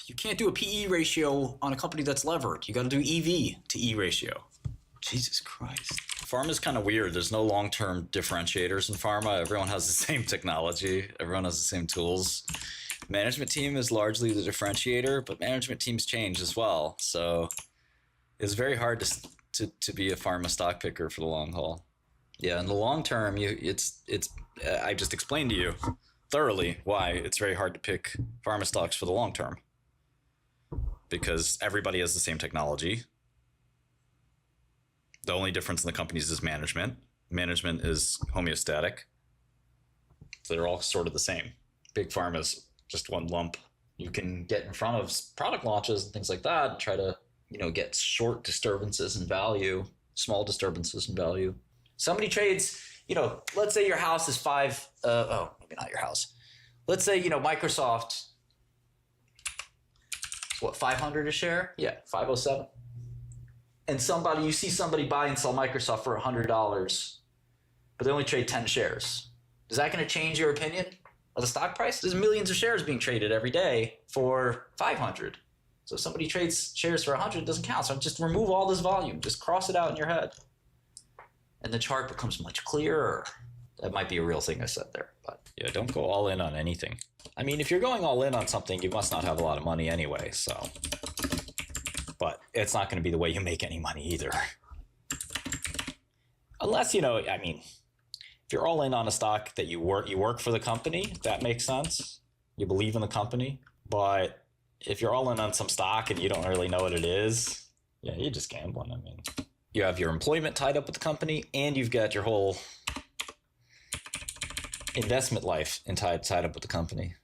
You can't do a PE ratio on a company that's levered. You got to do EV to E ratio. Jesus Christ. Pharma is kind of weird. There's no long-term differentiators in pharma. Everyone has the same technology. Everyone has the same tools. Management team is largely the differentiator, but management teams change as well. So it's very hard to be a pharma stock picker for the long haul. Yeah, in the long term, I just explained to you thoroughly why it's very hard to pick pharma stocks for the long term. Because everybody has the same technology. The only difference in the companies is management. Management is homeostatic. So they're all sort of the same. Big pharma is just one lump. You can get in front of product launches and things like that and try to, get short disturbances in value, small disturbances in value. Somebody trades, let's say your house is maybe not your house. Let's say, Microsoft, what, 500 a share? Yeah, 507. And you see somebody buy and sell Microsoft for $100, but they only trade 10 shares. Is that going to change your opinion of the stock price? There's millions of shares being traded every day for 500. So if somebody trades shares for 100, it doesn't count. So just remove all this volume. Just cross it out in your head. And the chart becomes much clearer. That might be a real thing I said there. But yeah, don't go all in on anything. I mean, if you're going all in on something, you must not have a lot of money anyway. So, but it's not going to be the way you make any money either. Unless, if you're all in on a stock that you work for the company, that makes sense. You believe in the company. But if you're all in on some stock and you don't really know what it is, yeah, you're just gambling. You have your employment tied up with the company and you've got your whole investment life tied up with the company.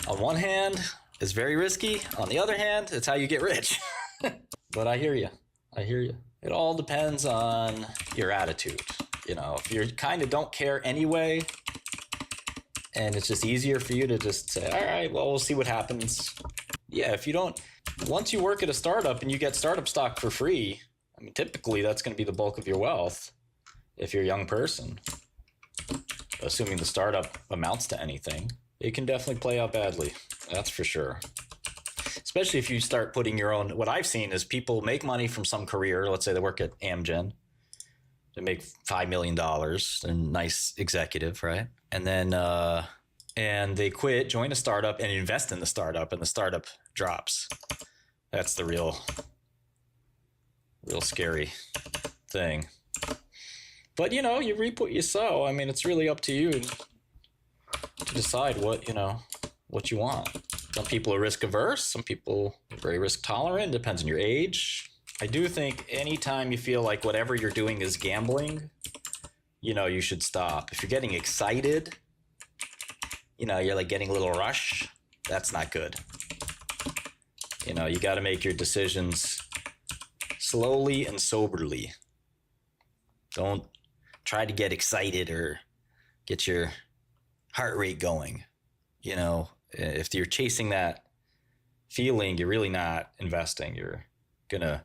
On one hand, it's very risky. On the other hand, it's how you get rich. But I hear you. It all depends on your attitude. If you kind of don't care anyway, and it's just easier for you to just say, all right, well, we'll see what happens. Yeah, if you don't, once you work at a startup and you get startup stock for free, typically that's going to be the bulk of your wealth if you're a young person. Assuming the startup amounts to anything, it can definitely play out badly. That's for sure. Especially if you start putting your own, what I've seen is people make money from some career. Let's say they work at Amgen. They make $5 million, a nice executive, right? And then, and they quit, join a startup and invest in the startup, and the startup drops. That's the real scary thing. But, you reap what you sow. It's really up to you to decide what you want. Some people are risk averse. Some people are very risk tolerant. Depends on your age. I do think anytime you feel like whatever you're doing is gambling, you should stop. If you're getting excited, you're like getting a little rush, that's not good. You got to make your decisions slowly and soberly. Don't try to get excited or get your heart rate going. If you're chasing that feeling, you're really not investing. You're going to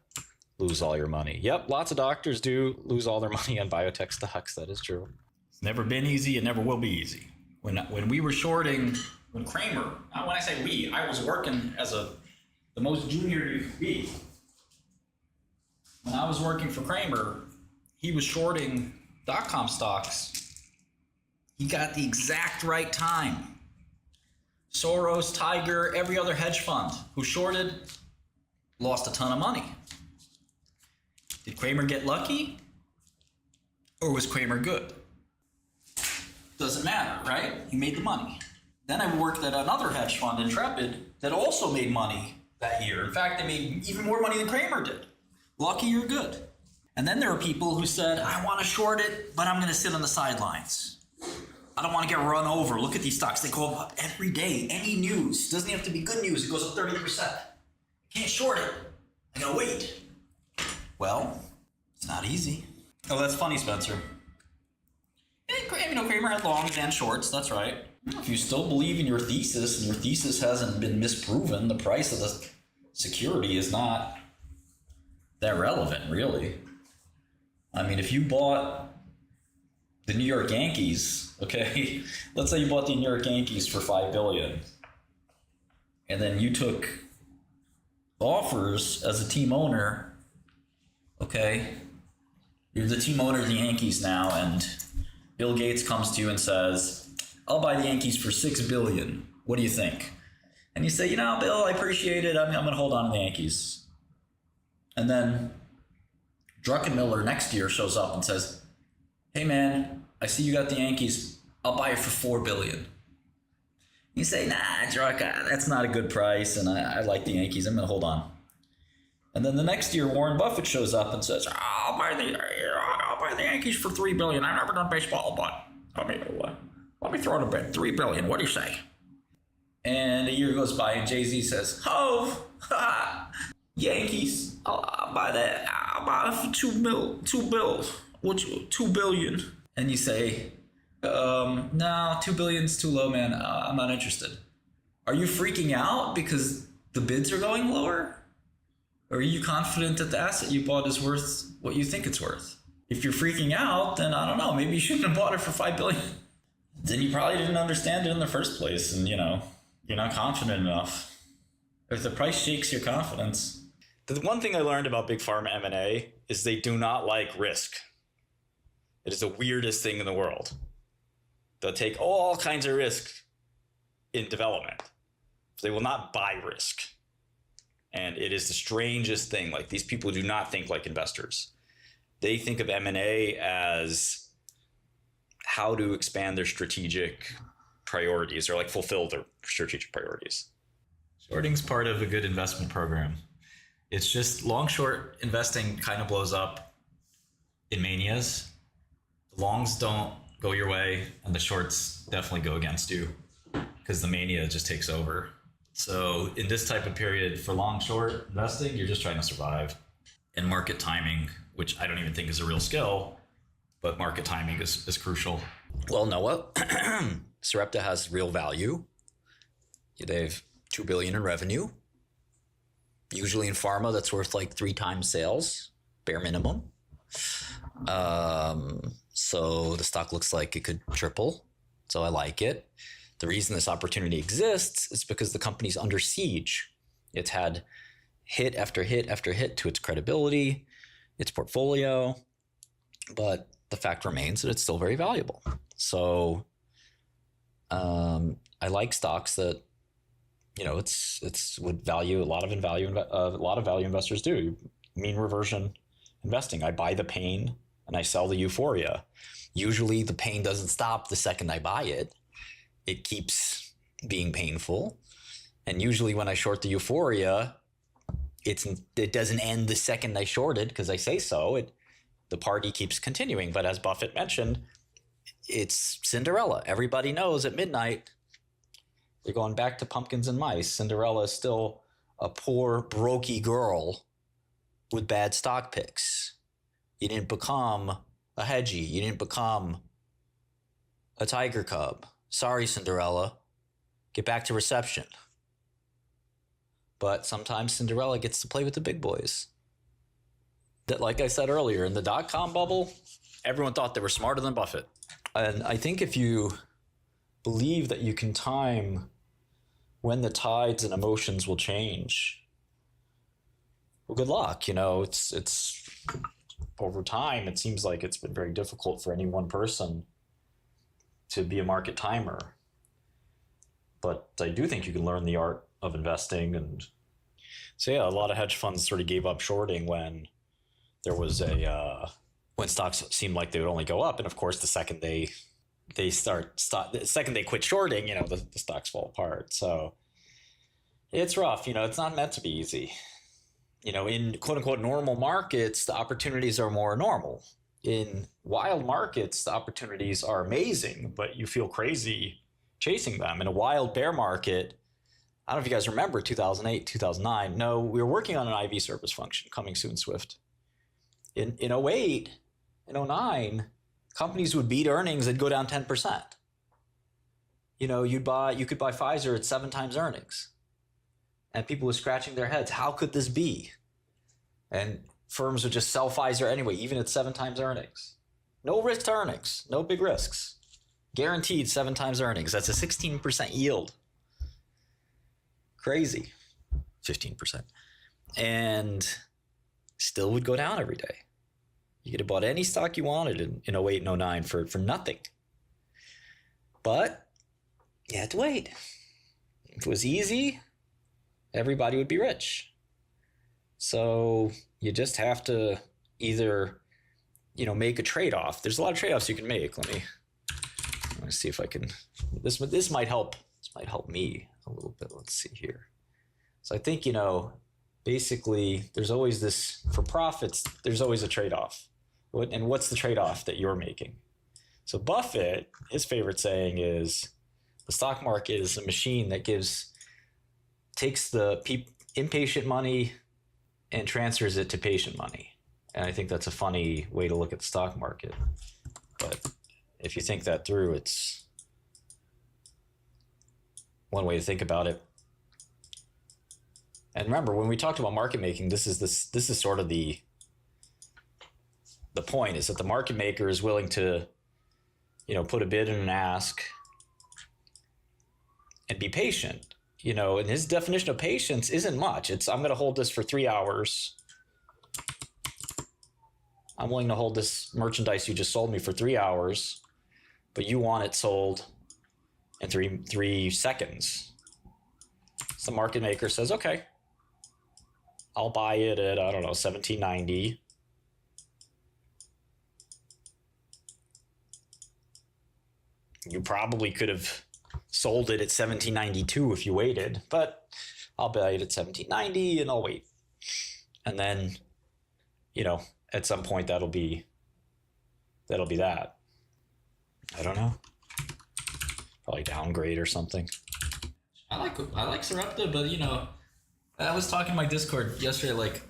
lose all your money. Yep, lots of doctors do lose all their money on biotech stocks. That is true. It's never been easy. It never will be easy. When we were shorting, when Cramer, when I say we, I was working as the most junior you could be. When I was working for Cramer, he was shorting .com stocks. He got the exact right time. Soros, Tiger, every other hedge fund who shorted lost a ton of money. Did Cramer get lucky? Or was Cramer good? Doesn't matter, right? He made the money. Then I worked at another hedge fund, Intrepid, that also made money that year. In fact, they made even more money than Cramer did. Lucky or good. And then there are people who said, I want to short it, but I'm going to sit on the sidelines. I don't want to get run over. Look at these stocks. They go up every day. Any news. Doesn't have to be good news. It goes up 30%. Can't short it. I got to wait. Well, it's not easy. Oh, that's funny, Spencer. Cramer had longs and shorts. That's right. If you still believe in your thesis and your thesis hasn't been misproven, the price of the security is not that relevant, really. If you bought the New York Yankees, okay, let's say you bought the New York Yankees for $5 billion. and then you took offers as a team owner, okay, you're the team owner of the Yankees now, and Bill Gates comes to you and says, I'll buy the Yankees for $6 billion. What do you think? And you say, Bill, I appreciate it. I'm going to hold on to the Yankees. And then Druckenmiller next year shows up and says, hey man, I see you got the Yankees. I'll buy it for $4 billion. You say, nah, Druck, that's not a good price, and I like the Yankees. I'm going to hold on. And then the next year, Warren Buffett shows up and says, I'll buy the Yankees for $3 billion. I've never done baseball, but let me throw it a bit. $3 billion. What do you say? And a year goes by, and Jay-Z says, Yankees, I'll buy that. I'll buy it for $2 billion. And you say, no, $2 billion's too low, man. I'm not interested. Are you freaking out because the bids are going lower? Or are you confident that the asset you bought is worth what you think it's worth? If you're freaking out, then I don't know, maybe you shouldn't have bought it for $5 billion. Then you probably didn't understand it in the first place, and you're not confident enough. If the price shakes your confidence. The one thing I learned about big pharma M&A is they do not like risk. It is the weirdest thing in the world. They'll take all kinds of risk in development. They will not buy risk. And it is the strangest thing. Like, these people do not think like investors. They think of M&A as how to expand their strategic priorities, or like fulfill their strategic priorities. Shorting's part of a good investment program. It's just long short investing kind of blows up in manias. The longs don't go your way, and the shorts definitely go against you because the mania just takes over. So in this type of period for long short investing, you're just trying to survive. And market timing, which I don't even think is a real skill, but market timing is crucial. Well, Noah, Sarepta has real value. They have $2 billion in revenue. Usually in pharma, that's worth like 3 times sales, bare minimum. So the stock looks like it could triple. So I like it. The reason this opportunity exists is because the company's under siege. It's had hit after hit after hit to its credibility, its portfolio, but the fact remains that it's still very valuable. So I like stocks that, it's would value a lot of value investors do. Mean reversion investing. I buy the pain and I sell the euphoria. Usually the pain doesn't stop the second I buy it. It keeps being painful. And usually when I short the euphoria, it doesn't end the second I short it because I say so. The party keeps continuing. But as Buffett mentioned, it's Cinderella. Everybody knows at midnight, they're going back to pumpkins and mice. Cinderella is still a poor, brokey girl with bad stock picks. You didn't become a hedgie. You didn't become a tiger cub. Sorry, Cinderella. Get back to reception. But sometimes Cinderella gets to play with the big boys. That, like I said earlier, in the dot-com bubble, everyone thought they were smarter than Buffett. And I think if you believe that you can time when the tides and emotions will change, well, good luck. It's over time, it seems like it's been very difficult for any one person to be a market timer. But I do think you can learn the art of investing. And so, yeah, a lot of hedge funds sort of gave up shorting when there was when stocks seemed like they would only go up. And of course, the second they quit shorting, the stocks fall apart. So it's rough. It's not meant to be easy. In quote unquote normal markets, the opportunities are more normal. In wild markets, the opportunities are amazing, but you feel crazy chasing them. In a wild bear market, I don't know if you guys remember 2008, 2009. No, we were working on an IV service function, coming soon Swift. In 08, in 09, companies would beat earnings and go down 10%. You could buy Pfizer at 7 times earnings. And people were scratching their heads. How could this be? And firms would just sell Pfizer anyway, even at 7 times earnings. No risk to earnings, no big risks. Guaranteed 7 times earnings. That's a 16% yield. crazy, 15%, and still would go down every day. You could have bought any stock you wanted in 08 and 09 for nothing. But you had to wait. If it was easy, everybody would be rich. So you just have to either, make a trade-off. There's a lot of trade-offs you can make. Let me see if I can, this might help. This might help me a little bit. Let's see here. So I think, basically there's always this, for profits, there's always a trade-off. And what's the trade-off that you're making? So Buffett, his favorite saying is, the stock market is a machine that takes the impatient money and transfers it to patient money. And I think that's a funny way to look at the stock market. But if you think that through, it's one way to think about it. And remember, when we talked about market making, this is sort of the point, is that the market maker is willing to, put a bid and an ask and be patient. And his definition of patience isn't much. It's, I'm going to hold this for 3 hours. I'm willing to hold this merchandise you just sold me for 3 hours, but you want it sold in three seconds. So the market maker says, okay, I'll buy it at, I don't know, $17.90. You probably could have sold it at $17.92 if you waited, but I'll buy it at $17.90 and I'll wait. And then, at some point that'll be that. I don't know. Probably downgrade or something. I like Sarepta, but I was talking in my Discord yesterday, like,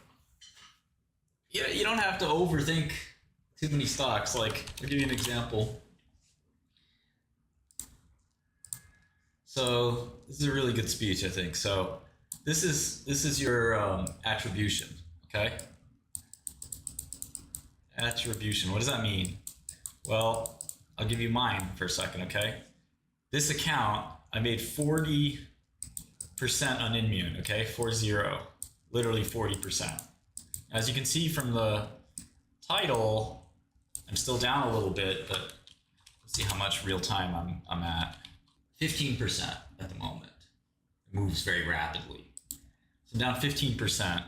you don't have to overthink too many stocks. Like, I'll give you an example. So this is a really good speech, I think. So this is your attribution, okay? Attribution, what does that mean? Well, I'll give you mine for a second, okay? This account, I made 40% on Immune, okay? 40, literally 40%. As you can see from the title, I'm still down a little bit, but let's see how much real time I'm at. 15% at the moment. It moves very rapidly. So I'm down 15%.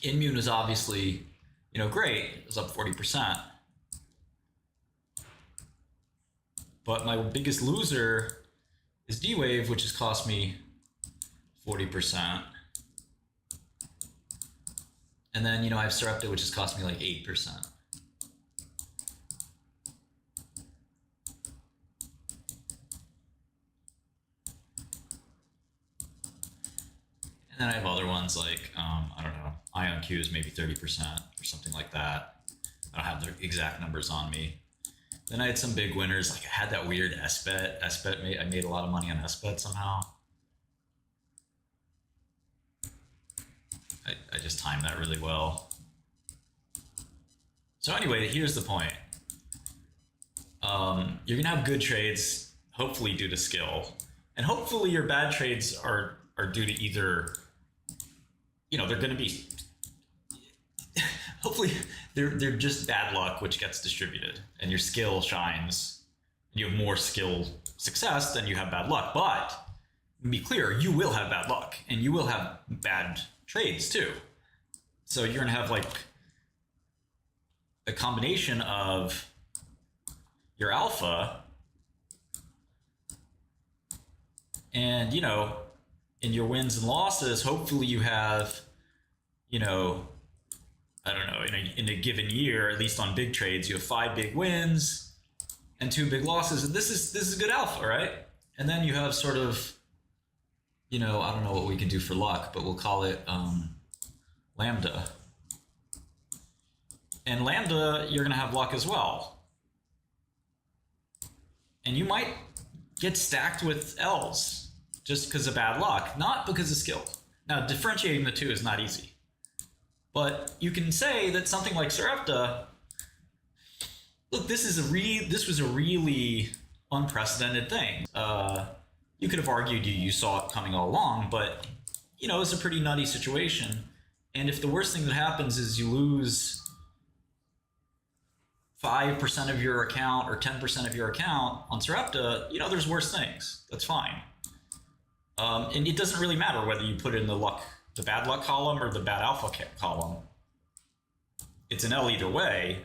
Immune is obviously, great. It was up 40%. But my biggest loser is D-Wave, which has cost me 40%. And then, I have Sarepta, which has cost me like 8%. And then I have other ones like, I don't know, IonQ is maybe 30% or something like that. I don't have the exact numbers on me. Then I had some big winners, like I had that weird 𝗏𝗏. I made a lot of money on 𝗏𝗏 somehow. I just timed that really well. So anyway, here's the point. You're gonna have good trades, hopefully due to skill. And hopefully your bad trades are due to either, they're going to be, hopefully they're just bad luck, which gets distributed, and your skill shines. You have more skill success than you have bad luck. But be clear, you will have bad luck, and you will have bad trades too. So you're going to have like a combination of your alpha and, in your wins and losses, hopefully you have, I don't know, in a given year, at least on big trades, you have 5 big wins and 2 big losses. And this is good alpha, right? And then you have sort of, I don't know what we can do for luck, but we'll call it lambda. And lambda, you're going to have luck as well. And you might get stacked with L's. Just because of bad luck, not because of skill. Now, differentiating the two is not easy. But you can say that something like Sarepta, look, this was a really unprecedented thing. You could have argued you saw it coming all along, but it's a pretty nutty situation. And if the worst thing that happens is you lose 5% of your account or 10% of your account on Sarepta, there's worse things. That's fine. And it doesn't really matter whether you put it in the bad luck column or the bad alpha column. It's an L either way,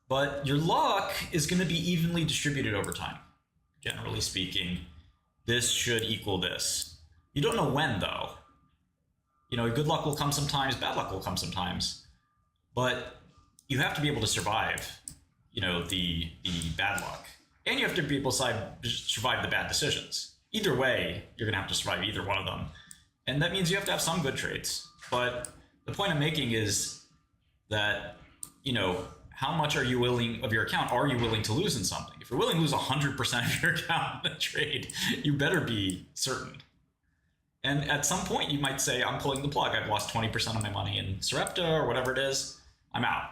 but your luck is going to be evenly distributed over time. Generally speaking, this should equal this. You don't know when, though. Good luck will come sometimes, bad luck will come sometimes, but you have to be able to survive, the bad luck, and you have to be able to survive the bad decisions. Either way, you're gonna have to survive either one of them, and that means you have to have some good trades. But the point I'm making is that, how much of your account are you willing to lose in something? If you're willing to lose 100% of your account in a trade, you better be certain. And at some point, you might say, I'm pulling the plug. I've lost 20% of my money in Sarepta or whatever it is. I'm out.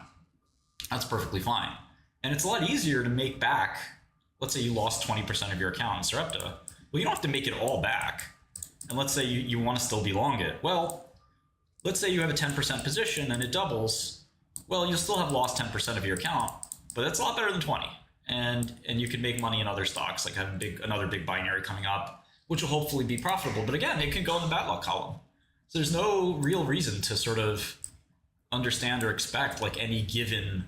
That's perfectly fine. And it's a lot easier to make back. Let's say you lost 20% of your account in Sarepta. Well, you don't have to make it all back. And let's say you want to still be long it. Well, let's say you have a 10% position and it doubles. Well, you'll still have lost 10% of your account, but that's a lot better than 20. And you can make money in other stocks, like have another big binary coming up, which will hopefully be profitable. But again, it can go in the bad luck column. So there's no real reason to sort of understand or expect like any given,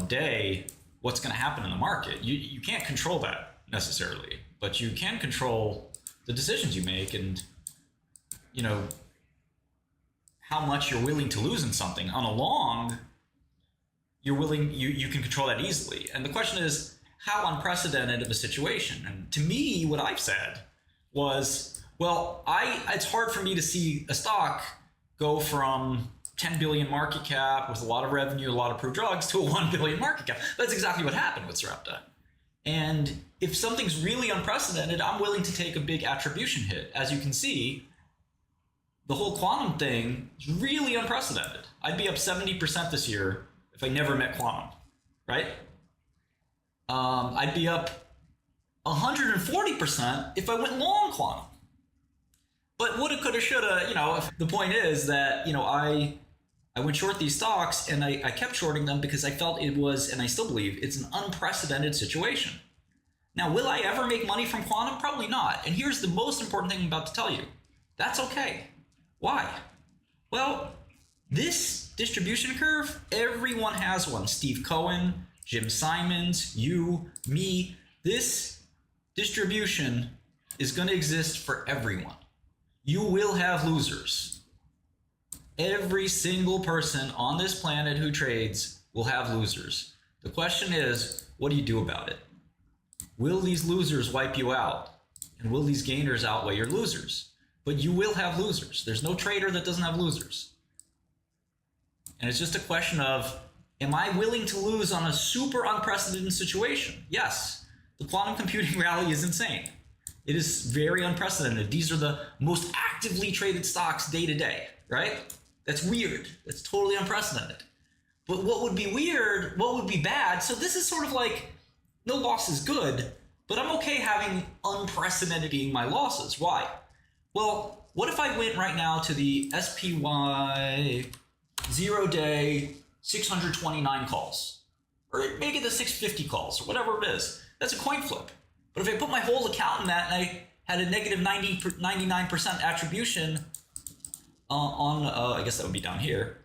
day, what's going to happen in the market. You can't control that necessarily, but you can control the decisions you make and, how much you're willing to lose in something. On a long, you can control that easily. And the question is, how unprecedented of a situation? And to me, what I've said was, well, it's hard for me to see a stock go from 10 billion market cap with a lot of revenue, a lot of approved drugs to a 1 billion market cap. That's exactly what happened with Sarepta. And if something's really unprecedented, I'm willing to take a big attribution hit. As you can see, the whole quantum thing is really unprecedented. I'd be up 70% this year if I never met quantum, right? I'd be up 140% if I went long quantum. But woulda, coulda, shoulda, the point is that, I went short these stocks and I kept shorting them because I felt it was, and I still believe, it's an unprecedented situation. Now, will I ever make money from quantum? Probably not. And here's the most important thing I'm about to tell you. That's okay. Why? Well, this distribution curve, everyone has one. Steve Cohen, Jim Simons, you, me. This distribution is going to exist for everyone. You will have losers. Every single person on this planet who trades will have losers. The question is, what do you do about it? Will these losers wipe you out? And will these gainers outweigh your losers? But you will have losers. There's no trader that doesn't have losers. And it's just a question of, am I willing to lose on a super unprecedented situation? Yes. The quantum computing rally is insane. It is very unprecedented. These are the most actively traded stocks day to day, right? That's weird. That's totally unprecedented. But what would be weird, what would be bad? So this is sort of like, no loss is good, but I'm okay having unprecedented being my losses. Why? Well, what if I went right now to the SPY 0-day 629 calls, or make it the 650 calls, or whatever it is? That's a coin flip. But if I put my whole account in that and I had a negative 99% attribution I guess that would be down here,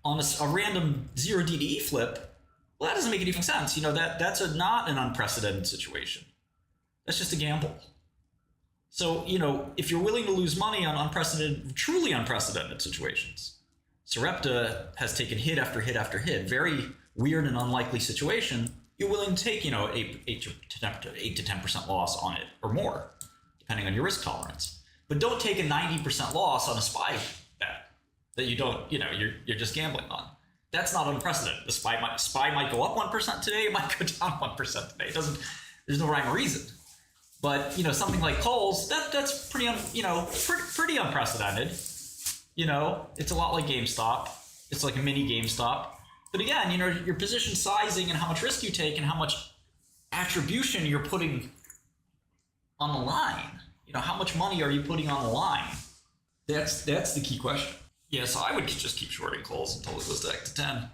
on a random 0 DDE flip, well, that doesn't make any sense. That's not an unprecedented situation. That's just a gamble. So, if you're willing to lose money on truly unprecedented situations, Sarepta has taken hit after hit after hit, very weird and unlikely situation. You're willing to take, 8 to 10% loss on it or more, depending on your risk tolerance. But don't take a 90% loss on a SPY bet that you don't, you're just gambling on. That's not unprecedented. The SPY might go up 1% today, it might go down 1% today. There's no rhyme or reason. But, something like Kohl's, that's pretty unprecedented. It's a lot like GameStop. It's like a mini GameStop. But again, your position sizing and how much risk you take and how much attribution you're putting on the line? How much money are you putting on the line? That's the key question. Yeah, so I would just keep shorting calls until it goes back to 10.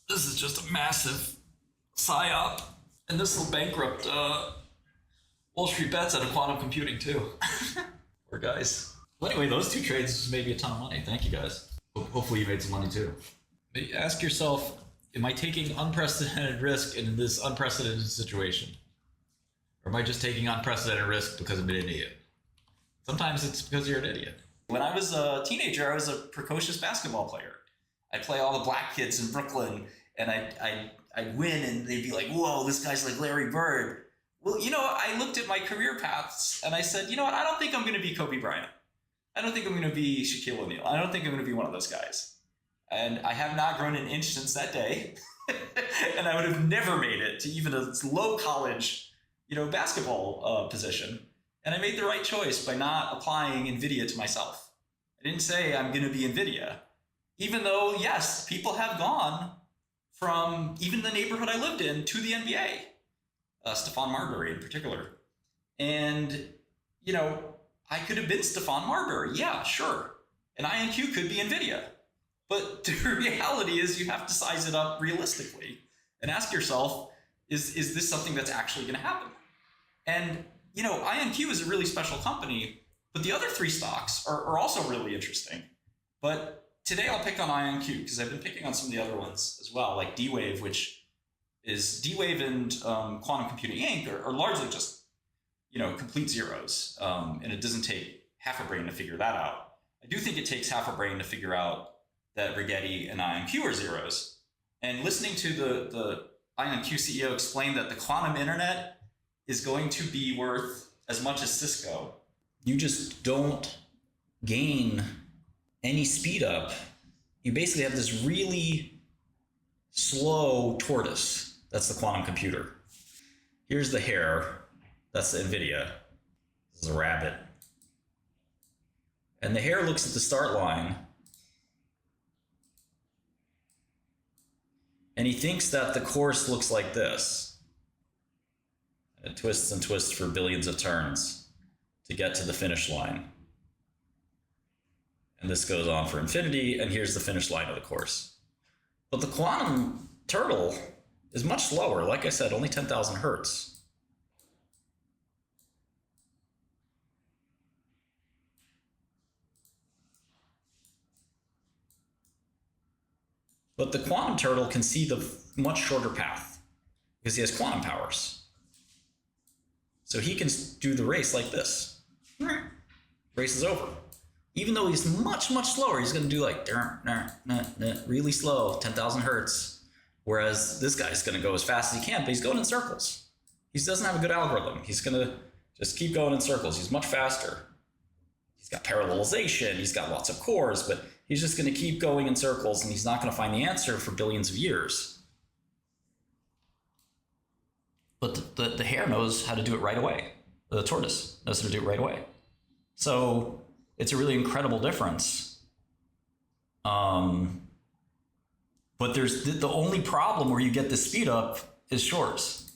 This is just a massive psyop, and this will bankrupt Wall Street bets out of quantum computing too. Poor guys. Well, anyway, those two trades just made me a ton of money. Thank you guys. Hopefully you made some money too. Ask yourself, am I taking unprecedented risk in this unprecedented situation? Or am I just taking unprecedented risk because I'm an idiot? Sometimes it's because you're an idiot. When I was a teenager, I was a precocious basketball player. I'd play all the black kids in Brooklyn, and I'd win, and they'd be like, whoa, this guy's like Larry Bird. Well, I looked at my career paths, and I said, you know what, I don't think I'm going to be Kobe Bryant. I don't think I'm going to be Shaquille O'Neal. I don't think I'm going to be one of those guys. And I have not grown an inch since that day. And I would have never made it to even a low college, basketball position. And I made the right choice by not applying NVIDIA to myself. I didn't say I'm going to be NVIDIA. Even though, yes, people have gone from even the neighborhood I lived in to the NBA. Stephon Marbury in particular. And, I could have been Stephon Marbury. Yeah, sure. And INQ could be NVIDIA. But the reality is you have to size it up realistically and ask yourself, is this something that's actually going to happen? And, INQ is a really special company, but the other three stocks are also really interesting. But today I'll pick on INQ because I've been picking on some of the other ones as well, like D-Wave, which is D-Wave and Quantum Computing Inc. are largely just, complete zeros. And it doesn't take half a brain to figure that out. I do think it takes half a brain to figure out that Rigetti and IonQ are zeros. And listening to the IonQ CEO explain that the quantum internet is going to be worth as much as Cisco, you just don't gain any speed up. You basically have this really slow tortoise. That's the quantum computer. Here's the hare. That's the NVIDIA. This is a rabbit. And the hare looks at the start line and he thinks that the course looks like this. It twists and twists for billions of turns to get to the finish line. And this goes on for infinity, and here's the finish line of the course. But the quantum turtle is much slower. Like I said, only 10,000 hertz. But the quantum turtle can see the much shorter path because he has quantum powers. So he can do the race like this. Race is over. Even though he's much, much slower, he's going to do like really slow, 10,000 hertz. Whereas this guy's going to go as fast as he can, but he's going in circles. He doesn't have a good algorithm. He's going to just keep going in circles. He's much faster. He's got parallelization. He's got lots of cores, but he's just going to keep going in circles, and he's not going to find the answer for billions of years. But the hare knows how to do it right away. The tortoise knows how to do it right away. So it's a really incredible difference. But there's the only problem where you get the speed up is shorts.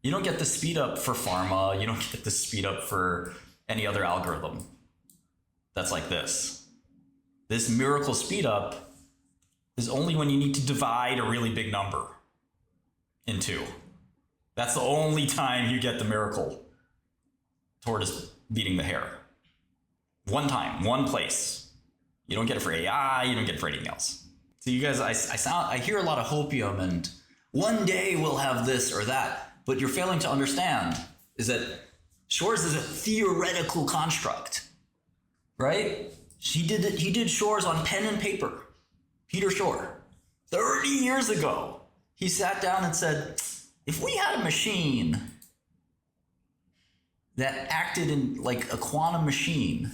You don't get the speed up for Pharma. You don't get the speed up for any other algorithm that's like this. This miracle speed up is only when you need to divide a really big number in two. That's the only time you get the miracle tortoise beating the hare. One time, one place. You don't get it for AI, you don't get it for anything else. So you guys, I hear a lot of hopium and one day we'll have this or that, but you're failing to understand is that Shor's is a theoretical construct, right? He did Shor's on pen and paper. Peter Shor, 30 years ago, he sat down and said, if we had a machine that acted in like a quantum machine,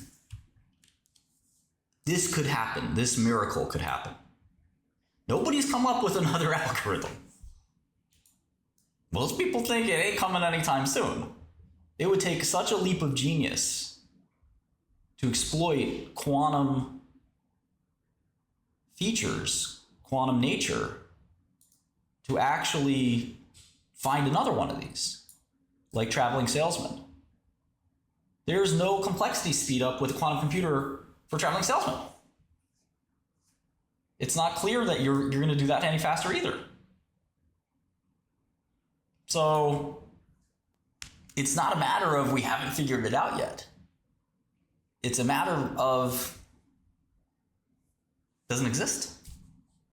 this could happen. This miracle could happen. Nobody's come up with another algorithm. Most people think it ain't coming anytime soon. It would take such a leap of genius to exploit quantum features, quantum nature, to actually find another one of these, like traveling salesman. There's no complexity speed up with a quantum computer for traveling salesmen. It's not clear that you're going to do that any faster either. So it's not a matter of we haven't figured it out yet. It's a matter of doesn't exist.